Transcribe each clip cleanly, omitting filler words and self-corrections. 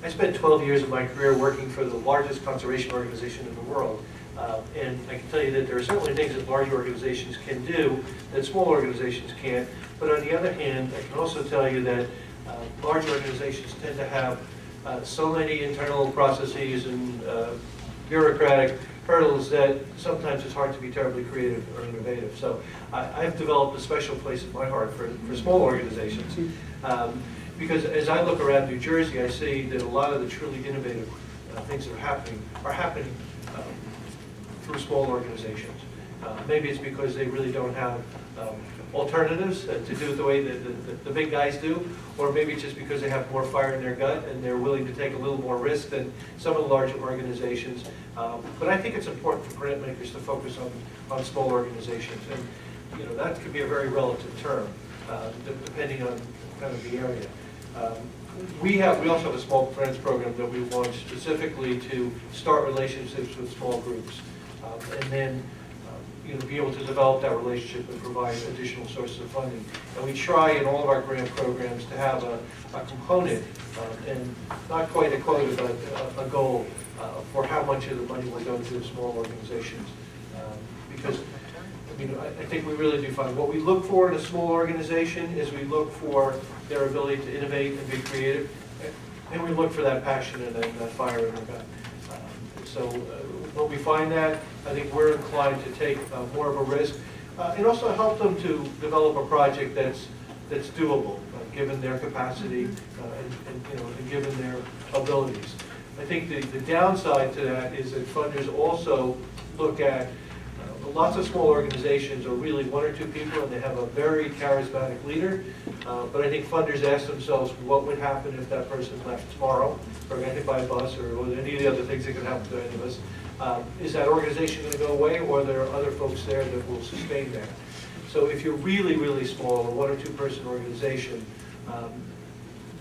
I spent 12 years of my career working for the largest conservation organization in the world. And I can tell you that there are certainly things that large organizations can do that small organizations can't. But on the other hand, I can also tell you that large organizations tend to have so many internal processes and bureaucratic hurdles that sometimes it's hard to be terribly creative or innovative. So I've developed a special place in my heart for small organizations. Because as I look around New Jersey, I see that a lot of the truly innovative things that are happening through small organizations. Maybe it's because they really don't have alternatives to do it the way that the big guys do, or maybe it's just because they have more fire in their gut and they're willing to take a little more risk than some of the larger organizations. But I think it's important for grant makers to focus on small organizations, and that could be a very relative term, depending on kind of the area. We also have a small grants program that we launched specifically to start relationships with small groups, and then be able to develop that relationship and provide additional sources of funding. And we try in all of our grant programs to have a component, and not quite a quota, but a goal for how much of the money will go to small organizations. Because I think we really do find what we look for in a small organization is we look for their ability to innovate and be creative, and we look for that passion and that fire in their gut. So when we find that, I think we're inclined to take more of a risk, and also help them to develop a project that's doable, given their capacity and given their abilities. I think the downside to that is that funders also look at lots of small organizations are really one or two people, and they have a very charismatic leader. But I think funders ask themselves, what would happen if that person left tomorrow, or got hit by a bus, or any of the other things that can happen to any of us? Is that organization going to go away, or are there other folks there that will sustain that? So if you're really, really small, a one or two person organization,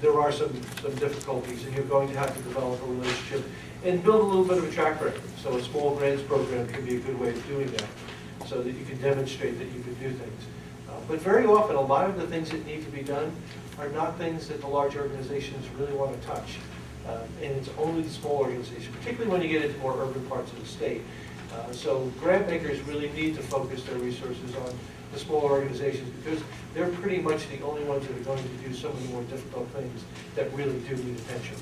there are some difficulties, and you're going to have to develop a relationship and build a little bit of a track record. So a small grants program can be a good way of doing that, so that you can demonstrate that you can do things. But very often, a lot of the things that need to be done are not things that the large organizations really want to touch. And it's only the small organizations, particularly when you get into more urban parts of the state. So grant makers really need to focus their resources on the small organizations, because they're pretty much the only ones that are going to do some of the more difficult things that really do need attention.